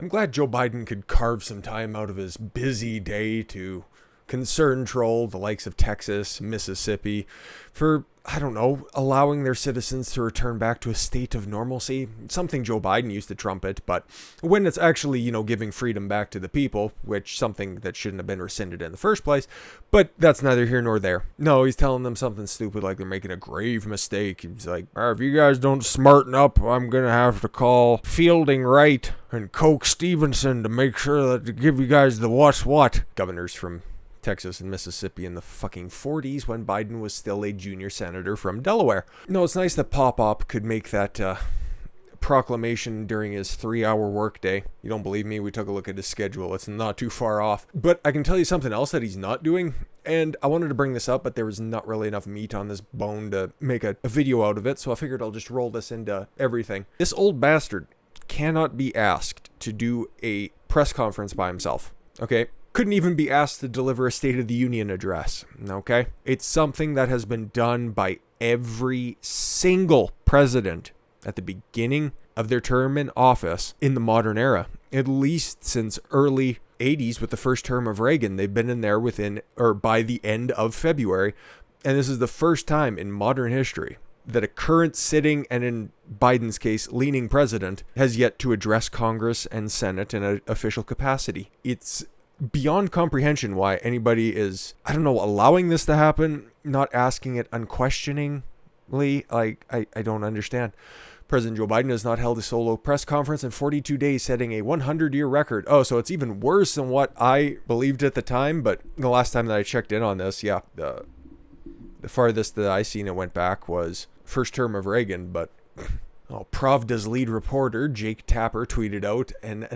I'm glad Joe Biden could carve some time out of his busy day to concern troll the likes of Texas, Mississippi, for, I don't know, allowing their citizens to return back to a state of normalcy. Something Joe Biden used to trumpet, but when it's actually, giving freedom back to the people, which something that shouldn't have been rescinded in the first place, but that's neither here nor there. No, he's telling them something stupid like they're making a grave mistake. He's like, if you guys don't smarten up, I'm going to have to call Fielding Wright and Coke Stevenson to make sure that to give you guys the what's what. Governors from Texas and Mississippi in the fucking 40s when Biden was still a junior senator from Delaware. No, it's nice that Pop-Op could make that proclamation during his 3-hour workday. You don't believe me? We took a look at his schedule. It's not too far off. But I can tell you something else that he's not doing. And I wanted to bring this up, but there was not really enough meat on this bone to make a video out of it. So I figured I'll just roll this into everything. This old bastard cannot be asked to do a press conference by himself. Okay? Couldn't even be asked to deliver a State of the Union address, okay? It's something that has been done by every single president at the beginning of their term in office in the modern era, at least since early 80s with the first term of Reagan. They've been in there by the end of February, and this is the first time in modern history that a current sitting, and in Biden's case, leaning president has yet to address Congress and Senate in an official capacity. It's beyond comprehension why anybody is, allowing this to happen, not asking it unquestioningly. Like, I don't understand. President Joe Biden has not held a solo press conference in 42 days, setting a 100-year record. Oh, so it's even worse than what I believed at the time, but the last time that I checked in on this, the farthest that I seen it went back was first term of Reagan, but Pravda's lead reporter, Jake Tapper, tweeted out, an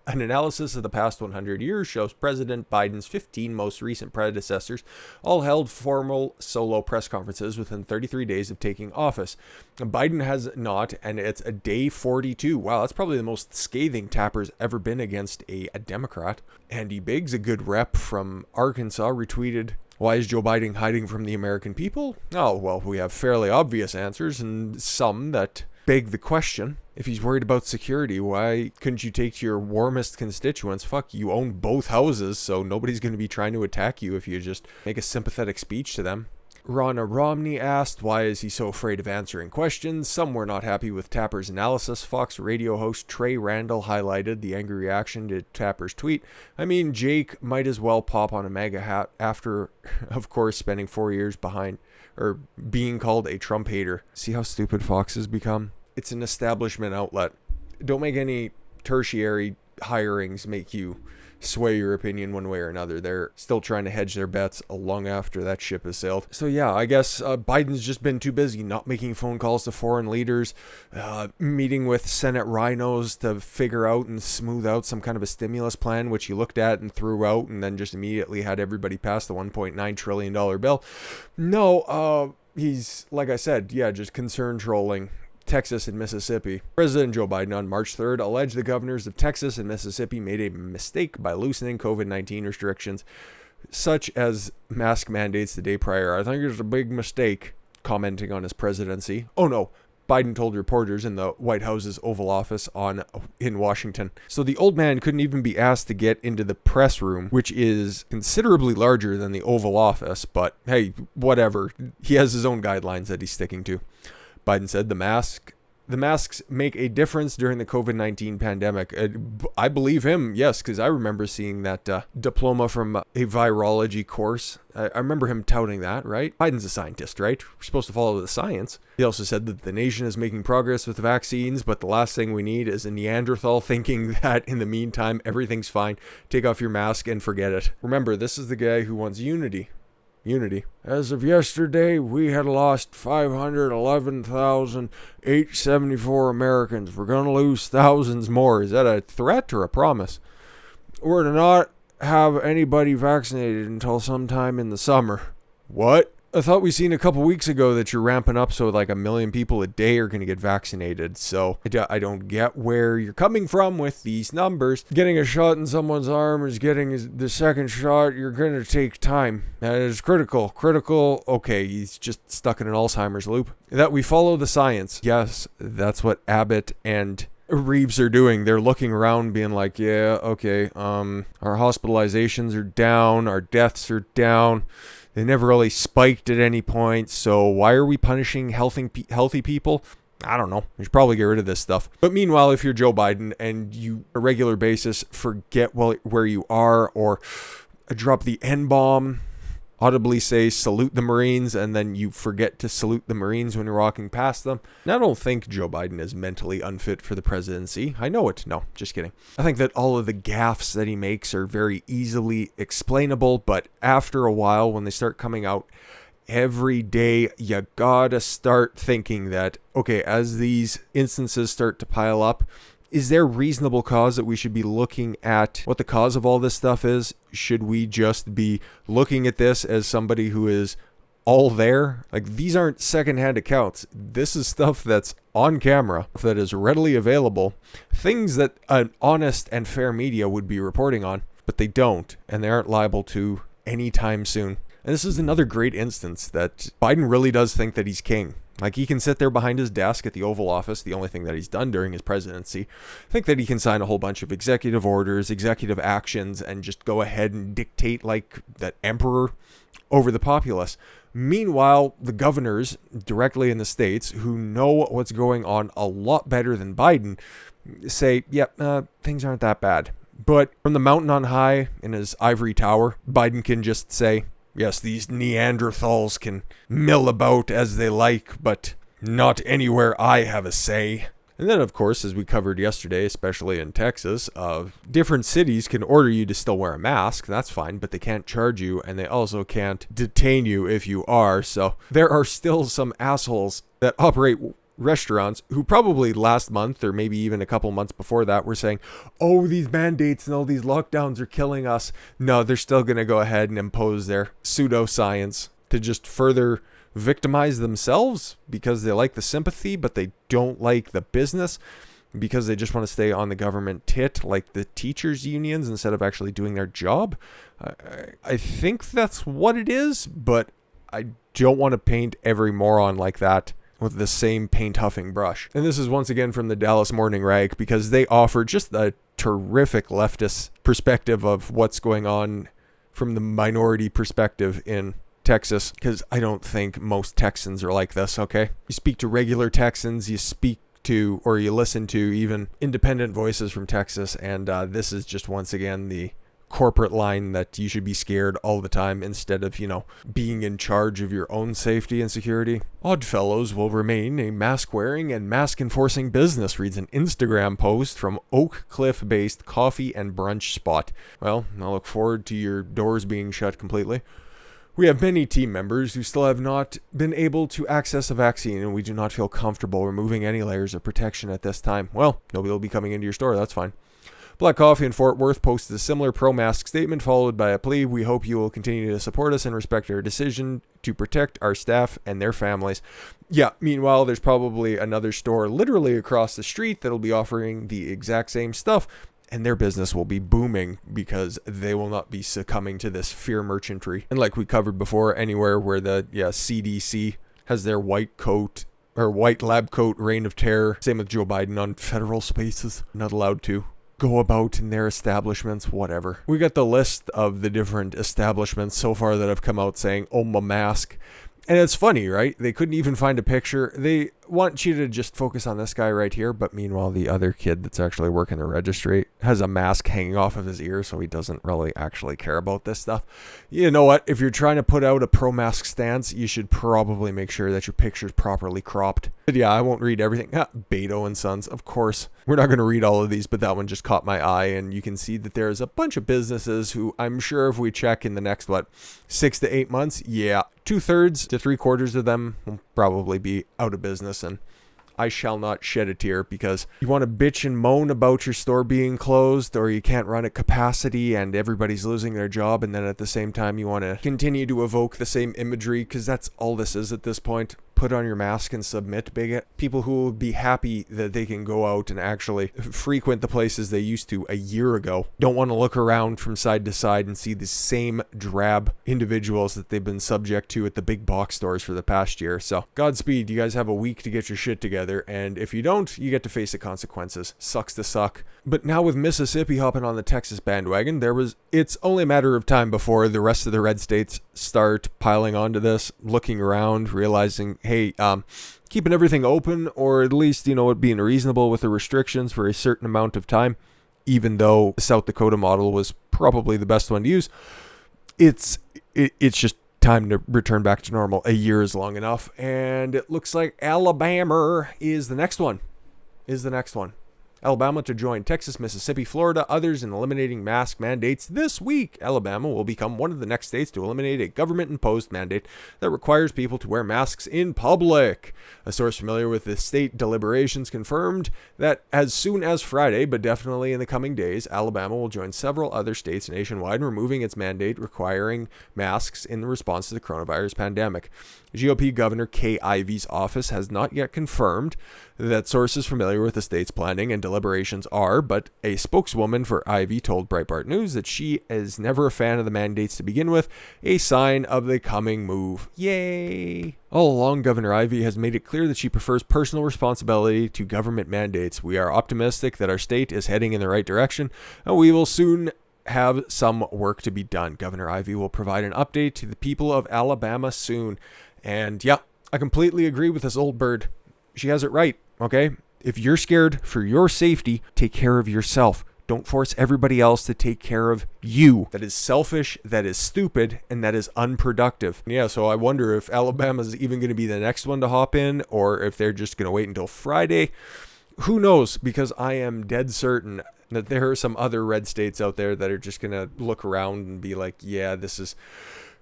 analysis of the past 100 years shows President Biden's 15 most recent predecessors all held formal solo press conferences within 33 days of taking office. Biden has not, and it's a day 42. Wow, that's probably the most scathing Tapper's ever been against a Democrat. Andy Biggs, a good rep from Arkansas, retweeted, "Why is Joe Biden hiding from the American people? Oh, well, we have fairly obvious answers, and some that beg the question. If he's worried about security, why couldn't you take to your warmest constituents? Fuck, you own both houses, so nobody's going to be trying to attack you if you just make a sympathetic speech to them." Ronna Romney asked, why is he so afraid of answering questions? Some were not happy with Tapper's analysis. Fox radio host Trey Randall highlighted the angry reaction to Tapper's tweet. I mean, Jake might as well pop on a MAGA hat after, of course, spending 4 years behind, or being called a Trump hater. See how stupid Fox has become? It's an establishment outlet. Don't make any tertiary hirings make you sway your opinion one way or another. They're still trying to hedge their bets long after that ship has sailed. So yeah, I guess Biden's just been too busy not making phone calls to foreign leaders, meeting with Senate rhinos to figure out and smooth out some kind of a stimulus plan, which he looked at and threw out and then just immediately had everybody pass the $1.9 trillion bill. No, he's, like I said, just concern trolling Texas and Mississippi. President Joe Biden on March 3rd alleged the governors of Texas and Mississippi made a mistake by loosening COVID-19 restrictions, such as mask mandates the day prior. I think it's a big mistake, commenting on his presidency. Oh no, Biden told reporters in the White House's Oval Office in Washington. So the old man couldn't even be asked to get into the press room, which is considerably larger than the Oval Office, but hey, whatever. He has his own guidelines that he's sticking to. Biden said the masks make a difference during the COVID-19 pandemic. I believe him, yes, because I remember seeing that diploma from a virology course. I remember him touting that, right? Biden's a scientist, right? We're supposed to follow the science. He also said that the nation is making progress with the vaccines, but the last thing we need is a Neanderthal thinking that in the meantime, everything's fine. Take off your mask and forget it. Remember, this is the guy who wants unity. As of yesterday, we had lost 511,874 Americans. We're going to lose thousands more. Is that a threat or a promise? We're to not have anybody vaccinated until sometime in the summer. What? I thought we seen a couple weeks ago that you're ramping up so like 1 million people a day are going to get vaccinated. So I don't get where you're coming from with these numbers. Getting a shot in someone's arm is getting the second shot. You're going to take time. That is critical. Okay, he's just stuck in an Alzheimer's loop. That we follow the science. Yes, that's what Abbott and Reeves are doing. They're looking around being like, yeah, okay, our hospitalizations are down, our deaths are down. They never really spiked at any point, so why are we punishing healthy people? I don't know. We should probably get rid of this stuff. But meanwhile, if you're Joe Biden and you, on a regular basis, forget where you are or drop the N-bomb, audibly say salute the Marines, and then you forget to salute the Marines when you're walking past them. And I don't think Joe Biden is mentally unfit for the presidency. I know it. No, just kidding. I think that all of the gaffes that he makes are very easily explainable, but after a while, when they start coming out every day, you gotta start thinking that, okay, as these instances start to pile up, is there reasonable cause that we should be looking at what the cause of all this stuff is? Should we just be looking at this as somebody who is all there? Like, these aren't secondhand accounts. This is stuff that's on camera, that is readily available, things that an honest and fair media would be reporting on, but they don't, and they aren't liable to anytime soon. And this is another great instance that Biden really does think that he's king. Like, he can sit there behind his desk at the Oval Office, the only thing that he's done during his presidency, think that he can sign a whole bunch of executive orders, executive actions, and just go ahead and dictate like that emperor over the populace. Meanwhile, the governors directly in the states who know what's going on a lot better than Biden say, yep, things aren't that bad. But from the mountain on high in his ivory tower, Biden can just say, yes, these Neanderthals can mill about as they like, but not anywhere I have a say. And then, of course, as we covered yesterday, especially in Texas, different cities can order you to still wear a mask. That's fine, but they can't charge you, and they also can't detain you if you are. So there are still some assholes that operate restaurants who probably last month or maybe even a couple months before that were saying, oh, these mandates and all these lockdowns are killing us. No, they're still going to go ahead and impose their pseudoscience to just further victimize themselves because they like the sympathy, but they don't like the business because they just want to stay on the government tit like the teachers unions instead of actually doing their job. I think that's what it is, but I don't want to paint every moron like that with the same paint-huffing brush. And this is once again from the Dallas Morning Rag, because they offer just a terrific leftist perspective of what's going on from the minority perspective in Texas, because I don't think most Texans are like this, okay? You speak to regular Texans, you speak to, or you listen to even independent voices from Texas, and this is just once again the corporate line that you should be scared all the time instead of, being in charge of your own safety and security. Oddfellows will remain a mask-wearing and mask-enforcing business, reads an Instagram post from Oak Cliff-based coffee and brunch spot. Well, I look forward to your doors being shut completely. We have many team members who still have not been able to access a vaccine, and we do not feel comfortable removing any layers of protection at this time. Well, nobody will be coming into your store, that's fine. Black Coffee in Fort Worth posted a similar pro-mask statement followed by a plea. We hope you will continue to support us and respect our decision to protect our staff and their families. Yeah, meanwhile, there's probably another store literally across the street that'll be offering the exact same stuff, and their business will be booming because they will not be succumbing to this fear merchantry. And like we covered before, anywhere where the CDC has their white coat or white lab coat reign of terror, same with Joe Biden on federal spaces, not allowed to go about in their establishments, whatever. We got the list of the different establishments so far that have come out saying, oh, my mask. And it's funny, right? They couldn't even find a picture. They want you to just focus on this guy right here, but meanwhile, the other kid that's actually working the registry has a mask hanging off of his ear, so he doesn't really actually care about this stuff. You know what? If you're trying to put out a pro-mask stance, you should probably make sure that your picture's properly cropped. But yeah, I won't read everything. Beto and Sons, of course. We're not going to read all of these, but that one just caught my eye, and you can see that there's a bunch of businesses who I'm sure if we check in the next, 6 to 8 months, 2/3 to 3/4 of them will probably be out of business, and I shall not shed a tear because you want to bitch and moan about your store being closed or you can't run at capacity and everybody's losing their job, and then at the same time you want to continue to evoke the same imagery because that's all this is at this point. put on your mask and submit bigot. People who will be happy that they can go out and actually frequent the places they used to a year ago. Don't want to look around from side to side and see the same drab individuals that they've been subject to at the big box stores for the past year. So Godspeed, you guys have a week to get your shit together, and if you don't, you get to face the consequences. Sucks to suck. But now with Mississippi hopping on the Texas bandwagon, it's only a matter of time before the rest of the red states start piling onto this, looking around, realizing, hey, keeping everything open, or at least, it being reasonable with the restrictions for a certain amount of time, even though the South Dakota model was probably the best one to use, it's just time to return back to normal. A year is long enough, and it looks like Alabama is the next one. Alabama to join Texas, Mississippi, Florida, others in eliminating mask mandates this week. Alabama will become one of the next states to eliminate a government-imposed mandate that requires people to wear masks in public. A source familiar with the state deliberations confirmed that as soon as Friday, but definitely in the coming days, Alabama will join several other states nationwide in removing its mandate requiring masks in response to the coronavirus pandemic. GOP Governor Kay Ivey's office has not yet confirmed that sources familiar with the state's planning and deliberations are, but a spokeswoman for Ivey told Breitbart News that she is never a fan of the mandates to begin with, a sign of the coming move. Yay! All along, Governor Ivey has made it clear that she prefers personal responsibility to government mandates. We are optimistic that our state is heading in the right direction, and we will soon have some work to be done. Governor Ivey will provide an update to the people of Alabama soon. And yeah, I completely agree with this old bird. She has it right, okay? If you're scared for your safety, take care of yourself. Don't force everybody else to take care of you. That is selfish, that is stupid, and that is unproductive. Yeah, so I wonder if Alabama's even going to be the next one to hop in, or if they're just going to wait until Friday. Who knows? Because I am dead certain that there are some other red states out there that are just going to look around and be like, yeah, this is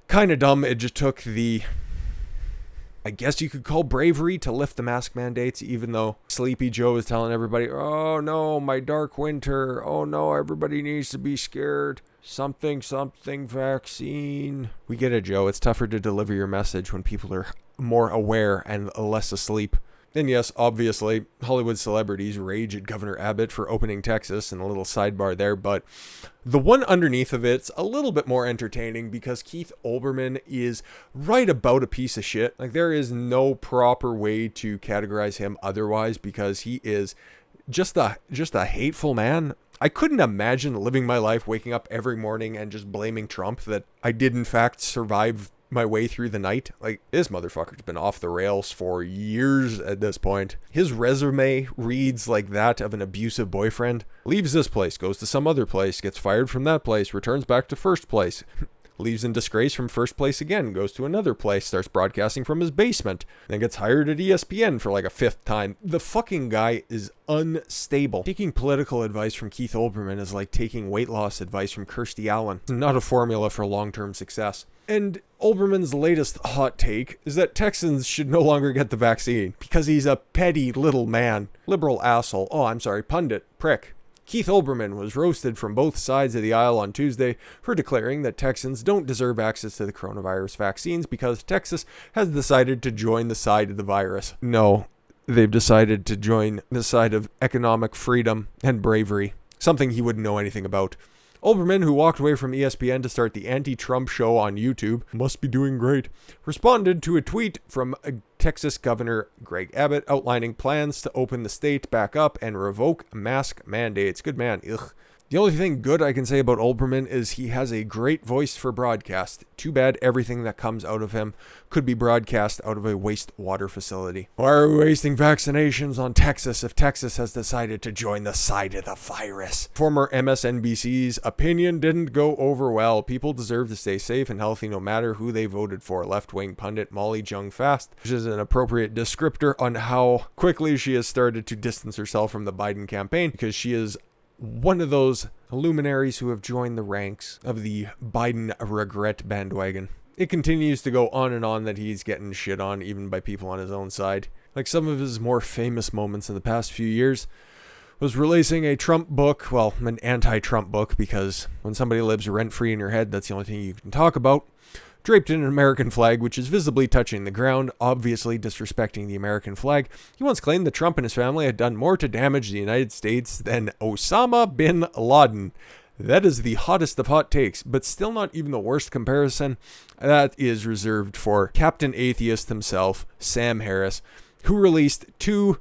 kind of dumb. It just took I guess you could call bravery to lift the mask mandates, even though Sleepy Joe is telling everybody, oh no, my dark winter. Oh no, everybody needs to be scared. Something vaccine. We get it, Joe. It's tougher to deliver your message when people are more aware and less asleep. And yes, obviously, Hollywood celebrities rage at Governor Abbott for opening Texas, and a little sidebar there, but the one underneath of it's a little bit more entertaining because Keith Olbermann is right about a piece of shit. Like, there is no proper way to categorize him otherwise because he is just a hateful man. I couldn't imagine living my life waking up every morning and just blaming Trump that I did in fact survive my way through the night. Like, this motherfucker's been off the rails for years at this point. His resume reads like that of an abusive boyfriend. Leaves this place, goes to some other place, gets fired from that place, returns back to first place. Leaves in disgrace from first place again, goes to another place, starts broadcasting from his basement, then gets hired at ESPN for like a fifth time. The fucking guy is unstable. Taking political advice from Keith Olbermann is like taking weight loss advice from Kirstie Allen. Not a formula for long-term success. And Olbermann's latest hot take is that Texans should no longer get the vaccine because he's a petty little man. Liberal asshole. Oh, I'm sorry, pundit. Prick. Keith Olbermann was roasted from both sides of the aisle on Tuesday for declaring that Texans don't deserve access to the coronavirus vaccines because Texas has decided to join the side of the virus. No, they've decided to join the side of economic freedom and bravery, something he wouldn't know anything about. Olbermann, who walked away from ESPN to start the anti-Trump show on YouTube, must be doing great, responded to a tweet from Texas Governor Greg Abbott outlining plans to open the state back up and revoke mask mandates. Good man. Ugh. The only thing good I can say about Olbermann is he has a great voice for broadcast. Too bad everything that comes out of him could be broadcast out of a wastewater facility. Why are we wasting vaccinations on Texas if Texas has decided to join the side of the virus? Former MSNBC's opinion didn't go over well. People deserve to stay safe and healthy no matter who they voted for. Left-wing pundit Molly Jung-Fast, which is an appropriate descriptor on how quickly she has started to distance herself from the Biden campaign because she is one of those luminaries who have joined the ranks of the Biden regret bandwagon. It continues to go on and on that he's getting shit on even by people on his own side. Like, some of his more famous moments in the past few years was releasing a Trump book, well, an anti-Trump book, because when somebody lives rent-free in your head, that's the only thing you can talk about. draped in an American flag which is visibly touching the ground, obviously disrespecting the American flag. He once claimed that Trump and his family had done more to damage the United States than Osama bin Laden. That is the hottest of hot takes, but still not even the worst comparison. That is reserved for Captain Atheist himself, Sam Harris, who released 2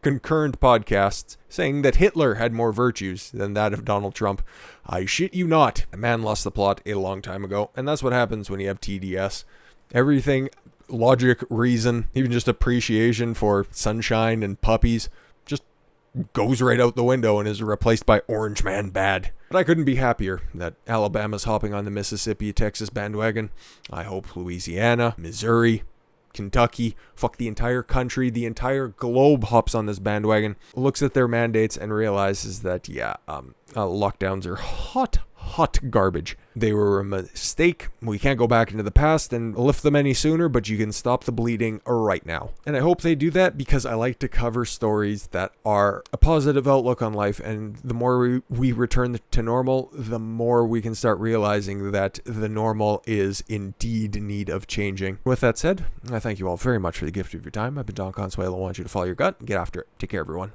concurrent podcasts saying that Hitler had more virtues than that of Donald Trump. I shit you not. A man lost the plot a long time ago, and that's what happens when you have TDS. Everything, logic, reason, even just appreciation for sunshine and puppies, just goes right out the window and is replaced by Orange Man Bad. But I couldn't be happier that Alabama's hopping on the Mississippi-Texas bandwagon. I hope Louisiana, Missouri, Kentucky, fuck the entire country, the entire globe hops on this bandwagon, looks at their mandates and realizes that, lockdowns are hot garbage. They were a mistake. We can't go back into the past and lift them any sooner, but you can stop the bleeding right now. And I hope they do that because I like to cover stories that are a positive outlook on life, and the more we return to normal, the more we can start realizing that the normal is indeed in need of changing. With that said, I thank you all very much for the gift of your time. I've been Don Consuelo. I want you to follow your gut and get after it. Take care, everyone.